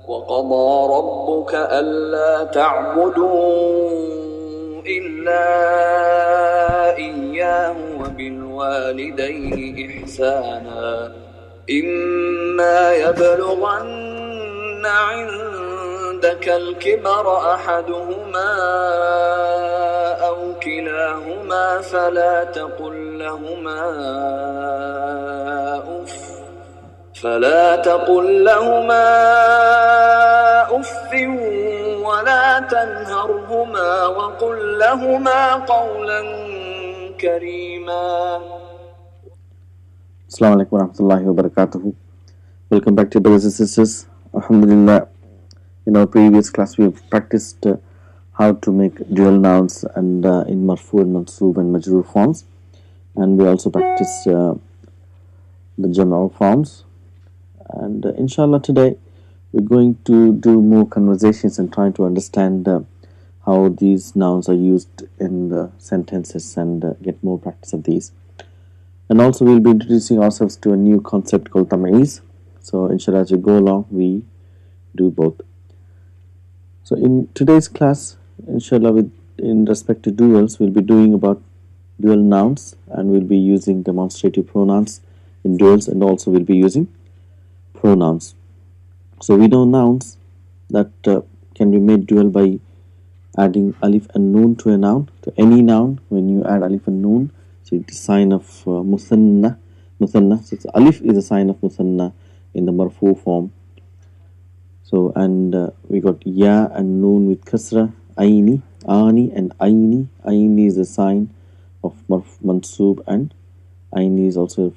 وقضى ربك ألا تعبدوا إلا إياه وبالوالدين إحسانا إما يبلغن عندك الكبر أحدهما أو كلاهما فلا تقل لهما أف ولا تنهرهما وقل لهما قولا كريما. Assalamu alaikum warahmatullahi wabarakatuh. Welcome back to brothers and sisters. Alhamdulillah, in our previous class we have practiced how to make dual nouns and in marfu and mansoob and majroor forms, and we also practiced the jam'u forms, and inshallah today we're going to do more conversations and trying to understand how these nouns are used in the sentences and get more practice of these. And also we'll be introducing ourselves to a new concept called tamyeez. So inshallah as we go along we do both. So in today's class, inshallah, in respect to duals, we'll be doing about dual nouns, and we'll be using demonstrative pronouns in duals, and also we'll be using pronouns. So we know nouns that can be made dual by adding alif and noon to a noun. To any noun, when you add alif and noon, so it's a sign of musanna. So alif is a sign of musanna in the marfu form. So and we got ya and noon with kasra, aini, ani and aini. Aini is a sign of mansoob, and aini is also a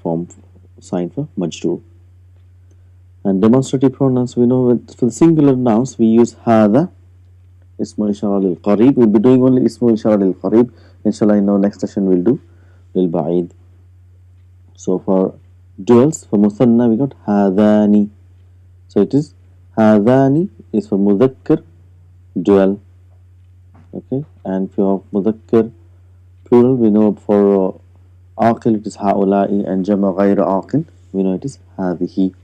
sign for majroor. And demonstrative pronouns, we know that for the singular nouns we use hada, ismu ishara lil qarib. We'll be doing only ismu ishara lil qarib. Inshallah in our next session we'll do lil ba'id. So for duals, for musanna we got hadani. So it is hadani is for mudhakkar dual, okay, and for mudhakkar plural we know for aqil it is haula'i, and jama ghayr aqil we know it is hadhihi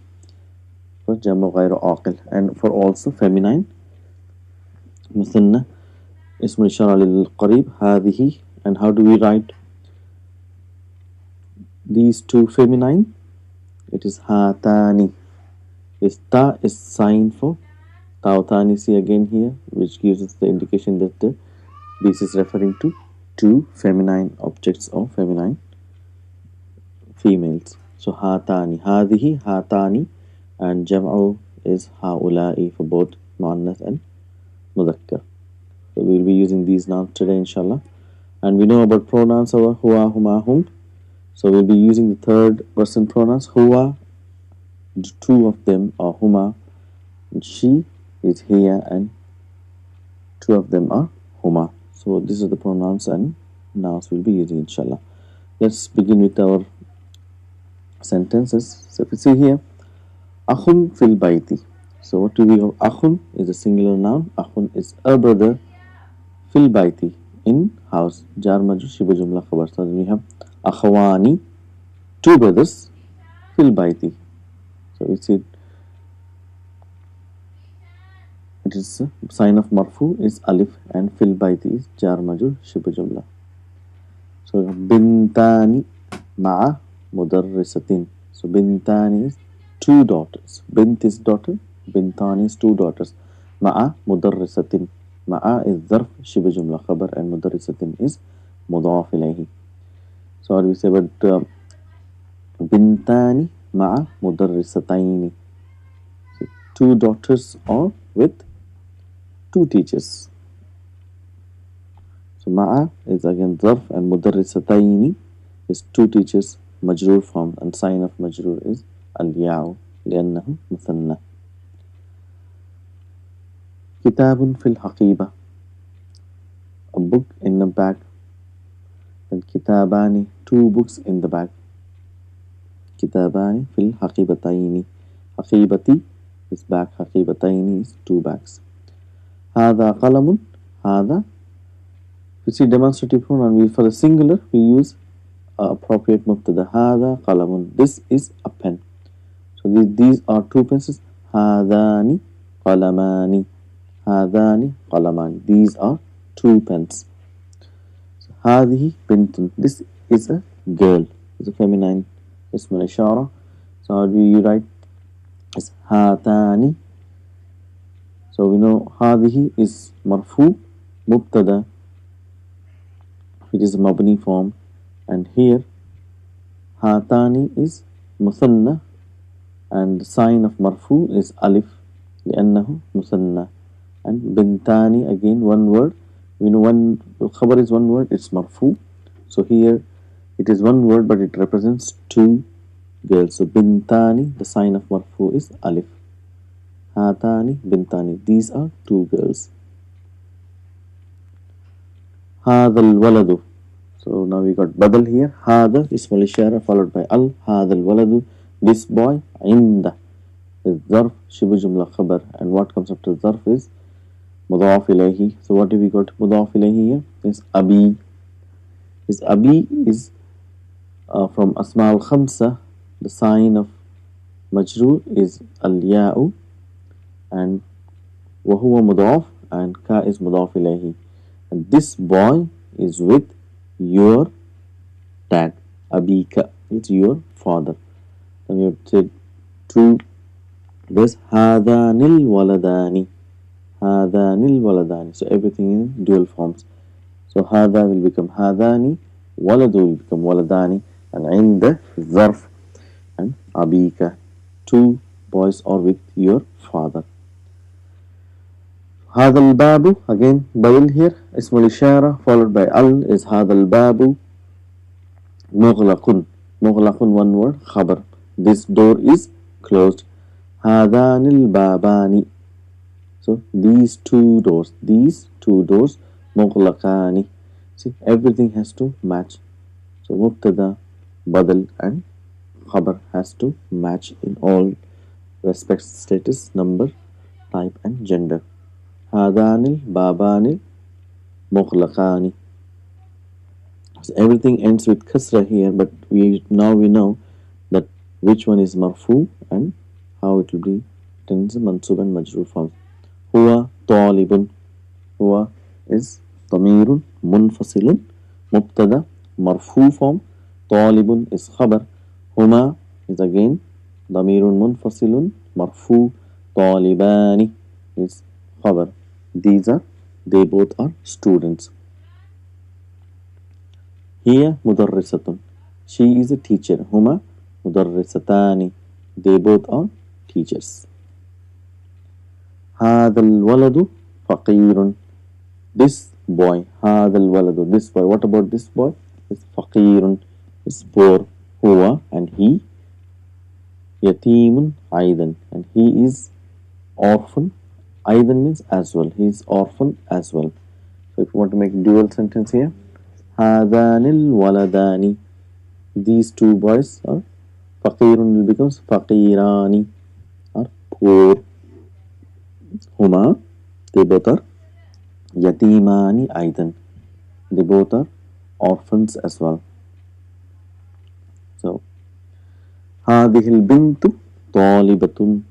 for jama ghayr aqil. And for also feminine musanna ismu ishara lil qarib hadhihi. And how do we write these two feminine? It is hatani. This ta is sign for tautani. See again here, which gives us the indication that this is referring to two feminine objects or feminine females. So hatani, hadihi, hatani, and jam'u is haula'i for both muannath and mudhakkar. So we will be using these nouns today inshallah. And we know about pronouns our huwa, huma, hum. So we'll be using the third person pronouns. Huwa, two of them are huma, and she is here, and two of them are huma. So these are the pronouns and nouns we'll be using inshallah. Let's begin with our sentences. So if you see here, akhun fil baiti. So what do we have? Akhun is a singular noun. Akhun is a brother. Fil baiti, in house. Jar majrur shibu jumla khabar. So we have akhawani, two brothers. Fil baiti. So we see it is a sign of marfu is alif, and fil baiti is jar majrur shibu jumla. So bintani ma'a mudarrisatin. So bintani is two daughters. Bint is daughter, bintani is two daughters. Ma'a mudarrisatin. Ma'a is dharf shibu jumla khabar, and mudarrisatin is mudaf ilayhi. So what do we say about bintani ma'a mudarrisataini? So two daughters are with two teachers. So ma'a is again dharf, and mudarrisataini is two teachers, majroor form, and sign of majroor is al-ya'u li'annahu muthanna. Kitabun fil haqiba, a book in the bag. Then kitabani, two books in the bag. Kitabani fil haqibataini. Haqibati is bag, haqibataini is two bags. Hada qalamun, hada. You see demonstrative pronoun, for the singular we use appropriate mubtada. Hada qalamun, this is a pen. So these are two pencils. Hadani qalamani. Hadani qalamani. These are two pens. Hadihi bintun. This is a girl. It's a feminine ism al-ishara. So how do you write? It's hatani. So we know hadihi is marfu, mubtada. It is a mabni form, and here hatani is musanna, and the sign of marfu is alif لأنه musanna. And bintani, again one word. We know one khabar is one word, it's marfu. So here it is one word but it represents two girls. So bintani, the sign of marfu is alif. Hatani bintani, these are two girls. Hadal waladu. So now we got badal here. Hada ism al-ishara followed by al. Hadal waladu, this boy. Inda is zarf, shibu jumla khabar, and what comes after zarf is mudaf ilayhi. So what have we got? Mudaf ilayhi here is abi. Is abi is from asma al khamsa. The sign of majroor is al ya'u, and wa huwa mudaf, and ka is mudaf ilayhi. And this boy is with your dad. Abika, it's your father. Then we have said two. There's hadanil waladani. Hadanil waladani. So everything in dual forms. So hada will become hadani, waladu will become waladani, and inda zarf, and abika. Two boys are with your father. هذا الباب, again badal here, اسم الإشارة followed by al is هذا الباب مغلق. مغلق, one word, خبر. This door is closed. هذان البابان. So these two doors مغلقان. See, everything has to match. So mubtada, badal, and khabar has to match in all respects: status, number, type, and gender. Hadanil babani mughlaqani. So everything ends with kasra here, but we know that which one is marfu and how it will be written in mansub and majroor form. Huwa talibun. Huwa is damirun munfasilun, mubtada, marfu form. Talibun is khabar. Huma is again damirun munfasilun, marfu. Talibani is khabar. They both are students. Hiya mudarrisatun. She is a teacher. Huma mudarrisatani. They both are teachers. Hadal waladu faqirun. This boy. Hadal waladu. This boy. What about this boy? Is faqirun. Is poor. Huwa, and he. Yatimun aidan. And he is orphan. Aidan means as well. He is orphan as well. So if you want to make dual sentence here, Hadanil waladani. These two boys are faqirun will becomes faqirani, are poor. Huma, they both are yatimani aidan. They both are orphans as well. So hadihil bintu talibatun.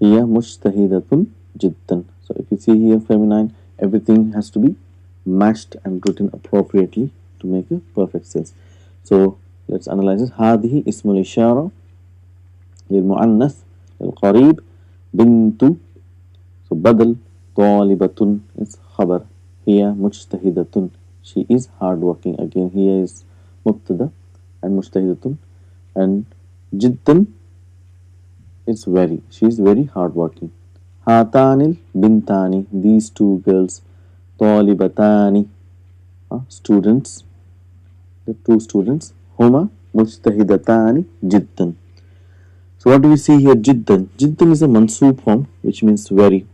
Hiya mujtahidatun jiddan. So if you see here feminine, everything has to be matched and written appropriately to make a perfect sense. So let's analyze this. هذه اسم الإشارة للمؤنث القريب بنت. So بدل طالبة is خبر. هي مجتهدة. She is hardworking. Again here is مبتدا and مجتهدة, and جدا is very. She is very hardworking. Hatanil bintani. These two girls. Talibatani, students. The two students. Huma mujtahidatani jiddan. So what do we see here? Jiddan. Jiddan is a mansoob form, which means very.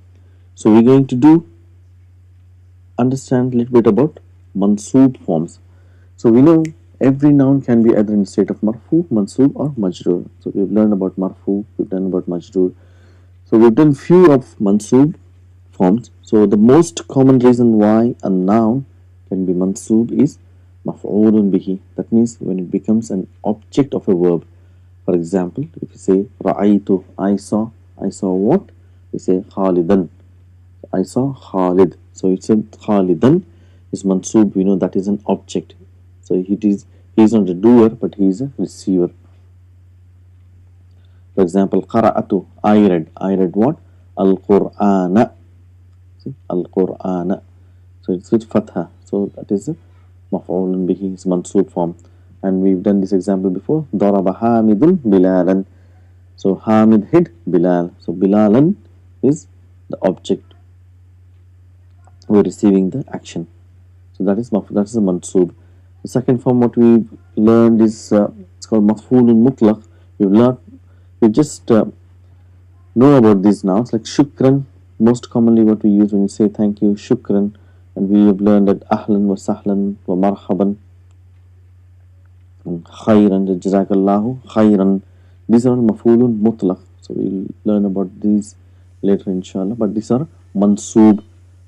So we're going to understand a little bit about mansoob forms. So we know every noun can be either in state of marfu, mansoob, or majroor. So we've learned about marfu, we've done about majroor. So we've done few of mansoob forms. So the most common reason why a noun can be mansoob is maf'ulun bihi. That means when it becomes an object of a verb. For example, if you say ra'aytu, I saw what? We say Khalidan. I saw Khalid. So it's a Khalidan is mansub. We know that is an object. So he is not a doer, but he is a receiver. For example, Qara'atu. I read. I read what? Al-Qur'ana. Al-Qur'ana. So it's with fatha. So that is a maf'ulun bihi, is mansub form. And we've done this example before. Daraba Hamidun Bilalan. So Hamid hit Bilal. So Bilalan is the object. We're receiving the action. So that is a mansub. The second form what we learned is it's called maf'ulun mutlaq. We just know about these nouns like shukran. Most commonly what we use when we say thank you, shukran. And we have learned that ahlan wa sahlan wa marhaban, khayran, jazakallahu khayran. These are maf'ulun mutlaq. So we'll learn about these later inshallah. But these are mansub.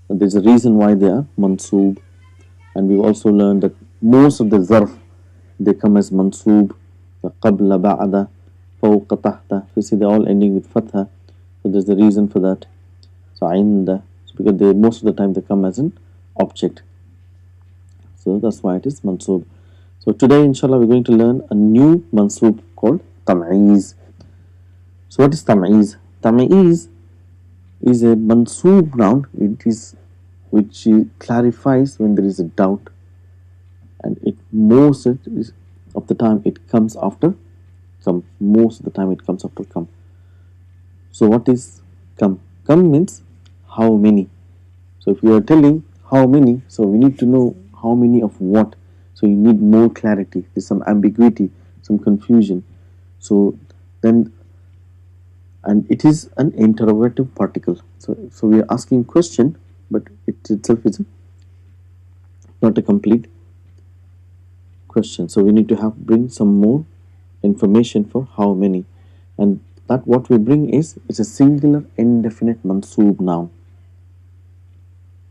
There's a reason why they are mansub. And we've also learned that most of the zarf, they come as mansub. Qabla, ba'da, fawqa, tahta. You see they're all ending with fatha. So there's a reason for that. So inda, because most of the time they come as an object. So that's why it is mansub. So today inshallah we're going to learn a new mansub called tamyeez. So what is tamyeez? Tamyeez is a mansub noun. It is which clarifies when there is a doubt, and most of the time it comes after come. Most of the time it comes after come. So what is come? Come means how many. So if you are telling how many, so we need to know how many of what. So you need more clarity. There's some ambiguity, some confusion. So then, and it is an interrogative particle. So we are asking question, but it itself is not a complete question. So we need to bring some more information for how many, and that what we bring is a singular indefinite mansub noun.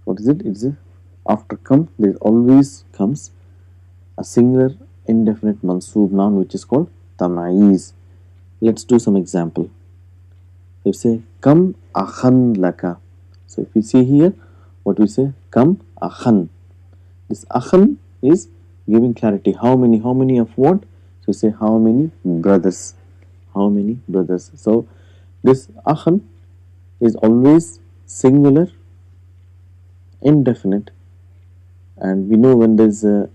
What is it? It's after come there always comes a singular indefinite mansub noun which is called tamyeez. Let's do some example. We say kam akhan laka. So if we see here, what we say, kam akhan. This akhan is giving clarity. How many of what? So we say how many brothers. How many brothers. So this akhan is always singular, indefinite, and we know when there's a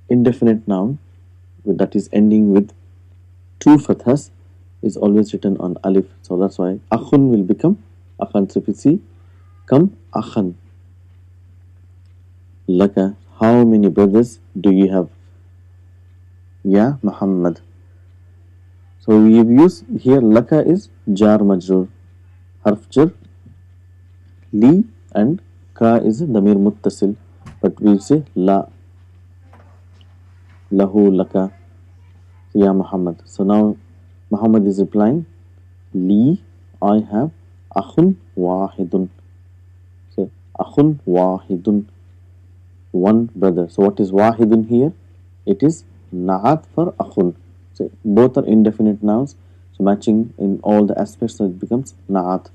indefinite noun that is ending with two fathas is always written on alif. So that's why akhun will become akhan. So if you see kam akhan laka, how many brothers do you have? Ya Muhammad. So we have used here laka is jar majrur, harf jar, li, and ka is damir muttasil, but we say la, lahu, laka, ya Muhammad. So now Muhammad is replying, li, I have akhun wahidun. Say akhun wahidun, one brother. So what is wahidun here? It is na'at for akhun. So both are indefinite nouns, so matching in all the aspects, so it becomes na'at.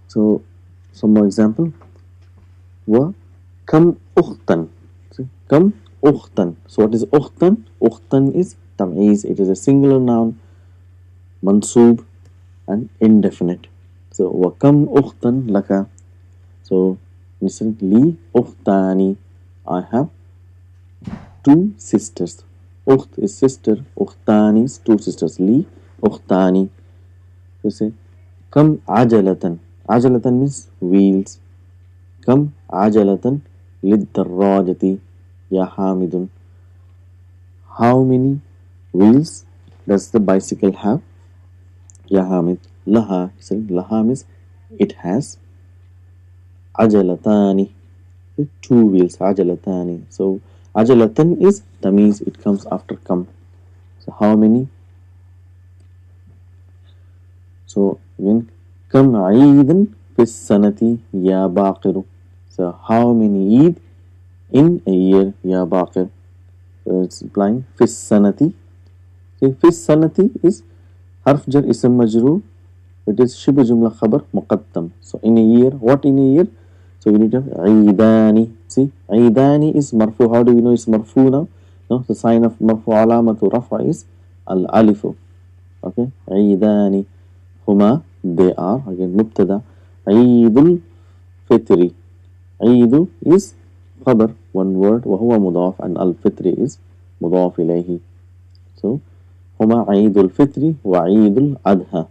So some more example. Wa kam ukhtan. See, kam ukhtan. So what is ukhtan? Ukhtan is tamyeez. It is a singular noun, mansub, and indefinite. So wa kam ukhtan laka. So listen, li ukhtani. I have two sisters. Ukht is sister. Ukhtani is two sisters. Li ukhtani. You say kam ajalatan. Ajalatan means wheels. Kam ajalatan lid-darrajati ya Hamidun. How many wheels does the bicycle have? Ya Hamid. Laha. So laha means it has. Ajalatani. Two wheels. Ajalatani. So ajalatan is tamyeez. It comes after kam. So how many? So when kam aidan fis sanati ya baqiru. So how many Eid in a year ya baqir? So it's implying fis sanati. So fis sanati is Harf jar ism majroor. It is shibh jumla khabar muqaddam. So in a year, what in a year? So we need to have Eidani. See, Eidani is marfu. How do we know it's marfu now? No, the sign of marfu alamatu rafa is al alifu. Okay, Eidani. Huma, they are. Again, mubtada. Eidul fitri. Eidu is khabar, one word. Wahuwa mudaf, and al fitri is mudaf ilayhi. So, huma Eidul fitri wa Eidul adha.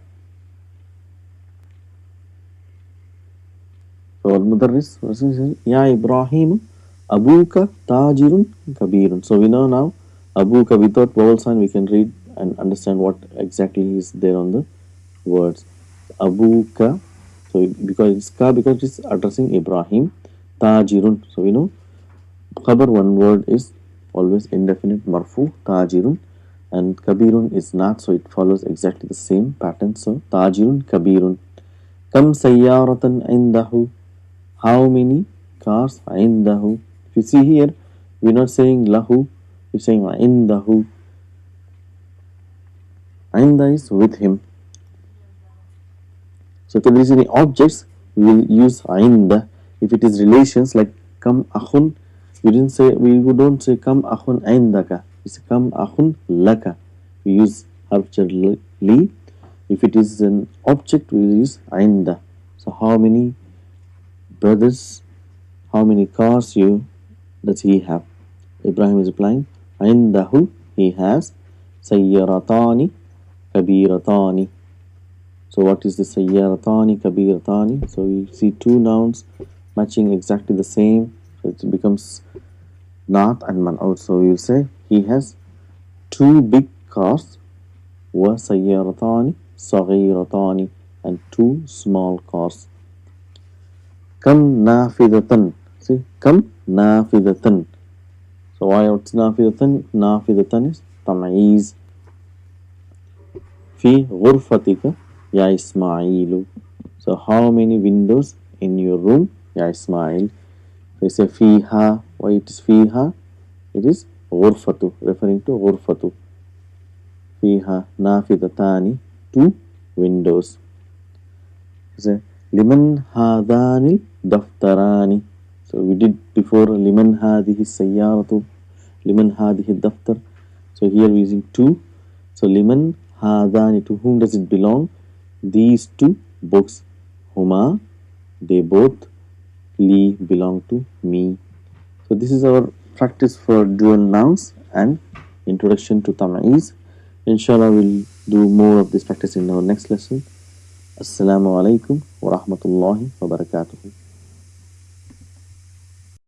So Al-Mudarris says, Ya Ibrahim, Abuka Tajirun Kabirun. So we know now, Abuka without vowel sign, we can read and understand what exactly is there on the words. Abuka, so because it's addressing Ibrahim. Tajirun, so we know, Khabar, one word, is always indefinite, marfu, Tajirun, and Kabirun is not, so it follows exactly the same pattern. So Tajirun Kabirun. Kam sayyaratan indahu. How many cars indahu? If you see here, we're not saying lahu, we're saying indahu. Inda is with him. So if there is any objects, we will use inda. If it is relations like kam akhun, we don't say kam akhun indaka. We say kam akhun laka. We use harf jar li. If it is an object, we will use inda. So how many brothers, how many cars does he have? Ibrahim is replying, Indahu, he has sayyaratani kabiratani. So what is the sayyaratani kabiratani? So we see two nouns matching exactly the same. So it becomes naat and man'ut. So we will say he has two big cars, wa sayyaratani saghiratani, and two small cars. Kam nafidatan. See, kam nafidatan. So why it's nafidatan? Nafidatan is tamyeez. Fi ghurfatika ya Ismailu. So how many windows in your room, ya Ismail? We say fiha. Why it is fiha? It is ghurfatu, referring to ghurfatu. Fiha nafidatani, two windows. Say liman hadani daftarani. So we did before liman hadihi sayyaratu, liman hadihi daftar. So here we are using two. So liman hadani, to whom does it belong? These two books. Huma, they both. Li, belong to me. So this is our practice for dual nouns and introduction to tamyeez. Inshallah, we'll do more of this practice in our next lesson. Assalamu alaikum wa rahmatullahi wa barakatuh.